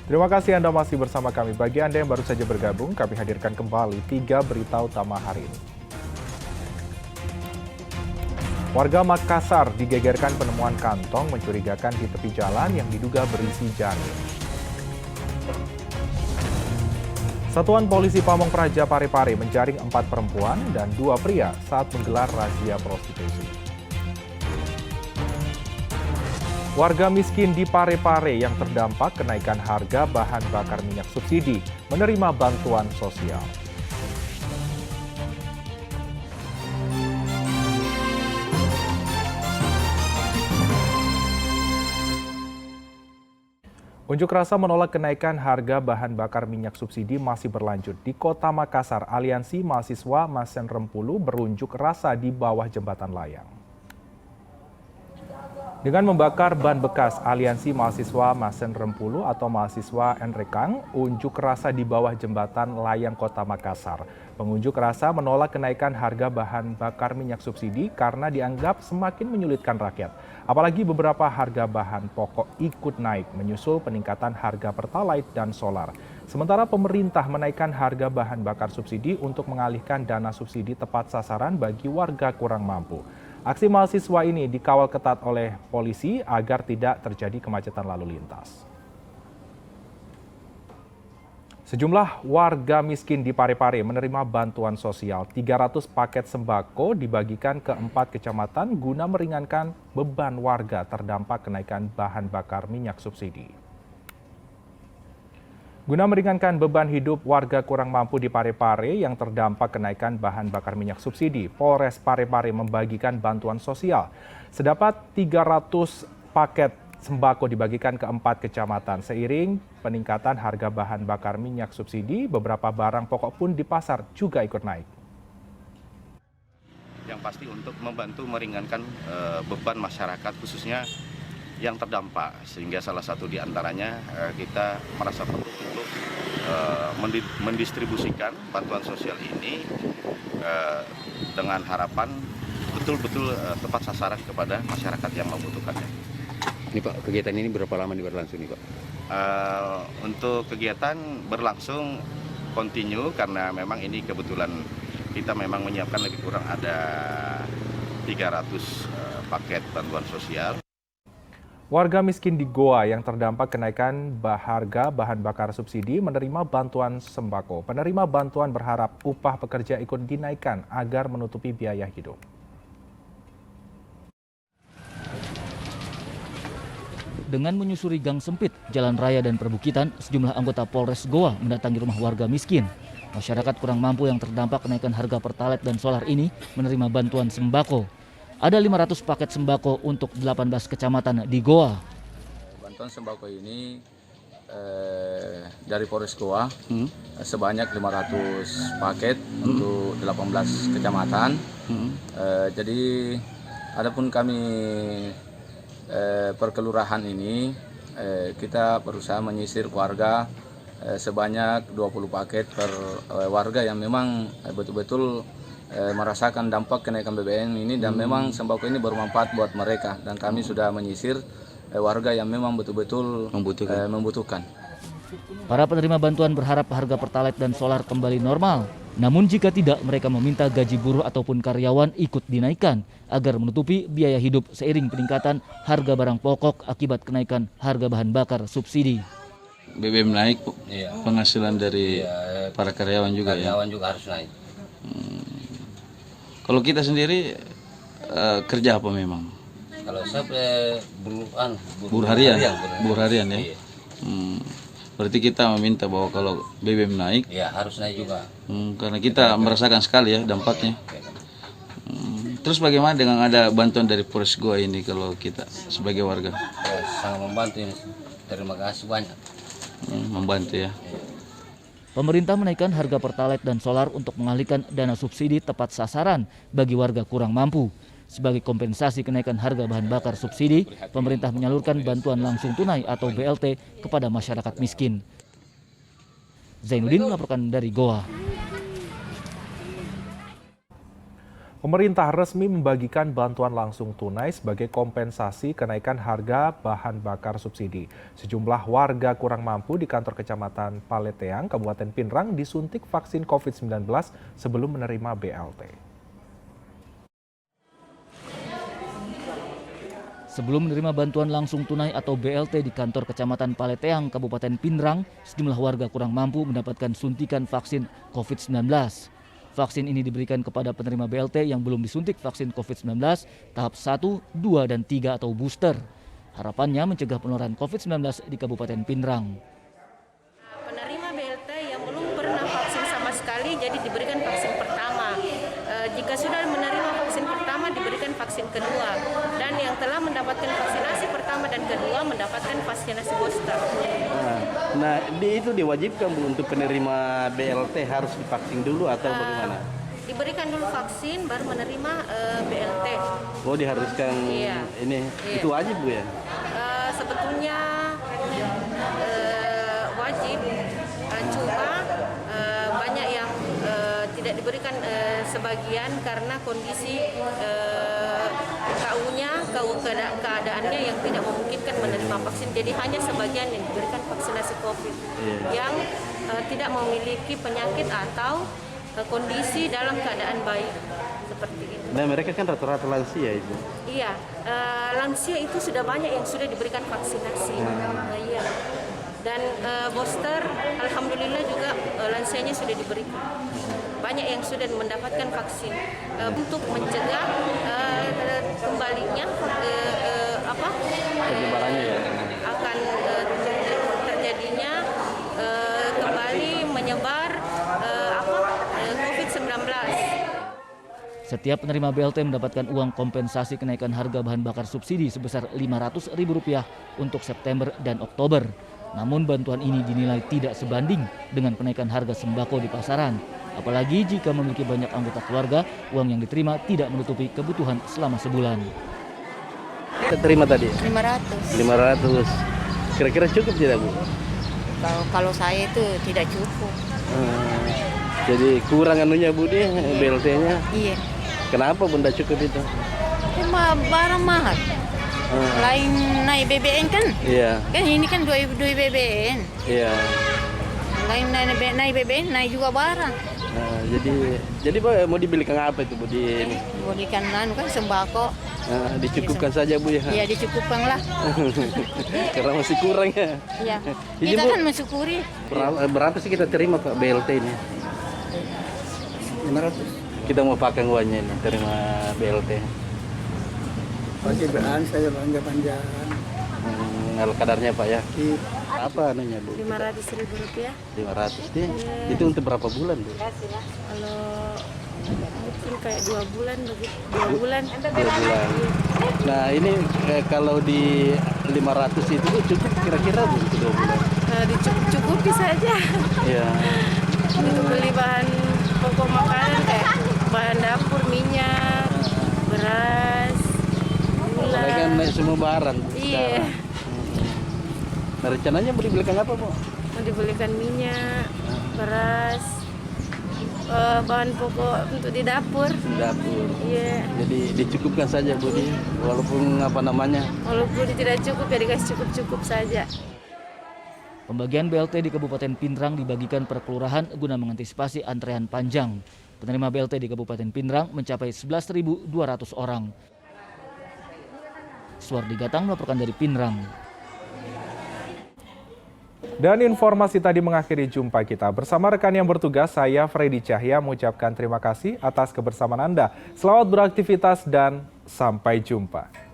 Terima kasih Anda masih bersama kami. Bagi Anda yang baru saja bergabung, kami hadirkan kembali 3 berita utama hari ini. Warga Makassar digegerkan penemuan kantong mencurigakan di tepi jalan yang diduga berisi janin. Satuan Polisi Pamong Praja Parepare menjaring 4 perempuan dan 2 pria saat menggelar razia prostitusi. Warga miskin di Parepare yang terdampak kenaikan harga bahan bakar minyak subsidi menerima bantuan sosial. Unjuk rasa menolak kenaikan harga bahan bakar minyak subsidi masih berlanjut. Di Kota Makassar, Aliansi Mahasiswa Masen Rempulu berunjuk rasa di bawah jembatan layang. Dengan membakar ban bekas, Aliansi Mahasiswa Masen Rempulu atau mahasiswa Enrekang unjuk rasa di bawah jembatan layang Kota Makassar. Pengunjuk rasa menolak kenaikan harga bahan bakar minyak subsidi karena dianggap semakin menyulitkan rakyat. Apalagi beberapa harga bahan pokok ikut naik menyusul peningkatan harga Pertalite dan solar. Sementara pemerintah menaikkan harga bahan bakar subsidi untuk mengalihkan dana subsidi tepat sasaran bagi warga kurang mampu. Aksi mahasiswa ini dikawal ketat oleh polisi agar tidak terjadi kemacetan lalu lintas. Sejumlah warga miskin di Parepare menerima bantuan sosial. 300 paket sembako dibagikan ke 4 kecamatan guna meringankan beban warga terdampak kenaikan bahan bakar minyak subsidi. Guna meringankan beban hidup warga kurang mampu di Parepare yang terdampak kenaikan bahan bakar minyak subsidi, Polres Parepare membagikan bantuan sosial. Sedapat 300 paket sembako dibagikan ke 4 kecamatan. Seiring peningkatan harga bahan bakar minyak subsidi, beberapa barang pokok pun di pasar juga ikut naik. Yang pasti untuk membantu meringankan beban masyarakat khususnya yang terdampak, sehingga salah satu di antaranya kita merasa perlu untuk mendistribusikan bantuan sosial ini dengan harapan betul-betul tepat sasaran kepada masyarakat yang membutuhkannya. Ini Pak, kegiatan ini berapa lama berlangsung nih Pak? Untuk kegiatan berlangsung kontinu karena memang ini kebetulan kita memang menyiapkan lebih kurang ada 300 paket bantuan sosial. Warga miskin di Goa yang terdampak kenaikan harga bahan bakar subsidi menerima bantuan sembako. Penerima bantuan berharap upah pekerja ikut dinaikkan agar menutupi biaya hidup. Dengan menyusuri gang sempit, jalan raya dan perbukitan, sejumlah anggota Polres Goa mendatangi rumah warga miskin. Masyarakat kurang mampu yang terdampak kenaikan harga Pertalite dan solar ini menerima bantuan sembako. Ada 500 paket sembako untuk 18 kecamatan di Goa. Bantuan sembako ini dari Polres Goa sebanyak 500 paket untuk 18 kecamatan. Jadi adapun kami perkelurahan ini kita berusaha menyisir warga sebanyak 20 paket per warga yang memang betul-betul merasakan dampak kenaikan BBM ini dan memang sembako ini bermanfaat buat mereka dan kami sudah menyisir warga yang memang betul-betul membutuhkan. Para penerima bantuan berharap harga Pertalite dan solar kembali normal. Namun jika tidak, mereka meminta gaji buruh ataupun karyawan ikut dinaikkan agar menutupi biaya hidup seiring peningkatan harga barang pokok akibat kenaikan harga bahan bakar subsidi. BBM naik, penghasilan dari para karyawan juga Karyawan juga harus naik. Kalau kita sendiri kerja apa memang? Kalau saya Buruh harian ya. Berarti kita meminta bahwa kalau BBM naik, ya harus naik juga. Karena kita merasakan sekali ya dampaknya. Terus bagaimana dengan ada bantuan dari Polres Goa ini kalau kita sebagai warga? Ya, sangat membantu ini. Terima kasih banyak. Membantu ya. Pemerintah menaikkan harga Pertalite dan solar untuk mengalihkan dana subsidi tepat sasaran bagi warga kurang mampu. Sebagai kompensasi kenaikan harga bahan bakar subsidi, pemerintah menyalurkan bantuan langsung tunai atau BLT kepada masyarakat miskin. Zainuddin melaporkan dari Goa. Pemerintah resmi membagikan bantuan langsung tunai sebagai kompensasi kenaikan harga bahan bakar subsidi. Sejumlah warga kurang mampu di kantor Kecamatan Paleteang, Kabupaten Pinrang disuntik vaksin COVID-19 sebelum menerima BLT. Sebelum menerima bantuan langsung tunai atau BLT di kantor Kecamatan Paleteang, Kabupaten Pinrang, sejumlah warga kurang mampu mendapatkan suntikan vaksin COVID-19. Vaksin ini diberikan kepada penerima BLT yang belum disuntik vaksin COVID-19 tahap 1, 2, dan 3 atau booster. Harapannya mencegah penularan COVID-19 di Kabupaten Pinrang. Penerima BLT yang belum pernah vaksin sama sekali jadi diberikan vaksin pertama. Jika sudah menerima vaksin pertama diberikan vaksin kedua. Dan yang telah mendapatkan vaksinasi pertama dan kedua mendapatkan vaksinasi booster. Nah, itu diwajibkan Bu untuk penerima BLT harus divaksin dulu atau bagaimana? Diberikan dulu vaksin baru menerima BLT. Oh, diharuskan Iya. ini. Iya. Itu wajib Bu ya? Sebetulnya wajib, cuma banyak yang tidak diberikan sebagian karena kondisi keadaannya yang tidak memungkinkan menerima vaksin. Jadi hanya sebagian yang diberikan vaksinasi COVID yang tidak memiliki penyakit atau kondisi dalam keadaan baik seperti itu. Nah, mereka kan rata-rata lansia itu. Iya, lansia itu sudah banyak yang sudah diberikan vaksinasi. Iya. Dan booster, alhamdulillah juga lansianya sudah diberikan. Banyak yang sudah mendapatkan vaksin untuk mencegah kembalinya Penyebarannya ya. akan terjadinya kembali menyebar COVID-19. Setiap penerima BLT mendapatkan uang kompensasi kenaikan harga bahan bakar subsidi sebesar Rp500.000 untuk September dan Oktober. Namun bantuan ini dinilai tidak sebanding dengan kenaikan harga sembako di pasaran. Apalagi jika memiliki banyak anggota keluarga, uang yang diterima tidak menutupi kebutuhan selama sebulan. Kita terima tadi 500. 500. Kira-kira cukup tidak Bu? Kalau saya itu tidak cukup. Jadi kurang anunya Bu deh BLT-nya. Iya. Kenapa Bunda cukup itu? Cuma barang mahal. Lain naik BBM kan? Iya. Kan ini kan 2 BBM. Iya. Lain naik BBM, naik juga barang. Nah, jadi mau dibelikan apa itu Bu di ini? Belikan kan sembako. Nah, dicukupkan saja Bu ya. Iya, dicukupkan lah. Karena masih kurang ya. Iya. Jadi, Kita Bu, kan mensyukuri. berapa sih kita terima Pak BLT ini? 500. Kita mau pakai uangnya ini terima BLT. Pakai beran saya belanja. Kalau kadarnya Pak ya. Apa anunya Bu? Rp500.000. 500 deh. Itu untuk berapa bulan Bu? Kalau mungkin kayak 2 bulan begitu. 2 bulan. 2 bulan. Nah ini kalau di 500 itu Bu, cukup kira-kira Bu untuk 2 bulan? Dicukupi saja. Iya. Untuk beli bahan pokok makanan kayak bahan dapur, minyak, beras, gula. Mereka naik semua barang Iya. sekarang. Nah, rencananya mau dibelikan apa Bu? Mau dibelikan minyak, beras, bahan pokok untuk di dapur. Di dapur. Iya. Jadi dicukupkan saja Bu, walaupun apa namanya. Walaupun tidak cukup ya dikasih cukup-cukup saja. Pembagian BLT di Kabupaten Pinrang dibagikan per kelurahan guna mengantisipasi antrean panjang. Penerima BLT di Kabupaten Pinrang mencapai 11.200 orang. Suwardi Gatang melaporkan dari Pinrang. Dan informasi tadi mengakhiri jumpa kita. Bersama rekan yang bertugas, saya Freddy Cahya mengucapkan terima kasih atas kebersamaan Anda. Selamat beraktivitas dan sampai jumpa.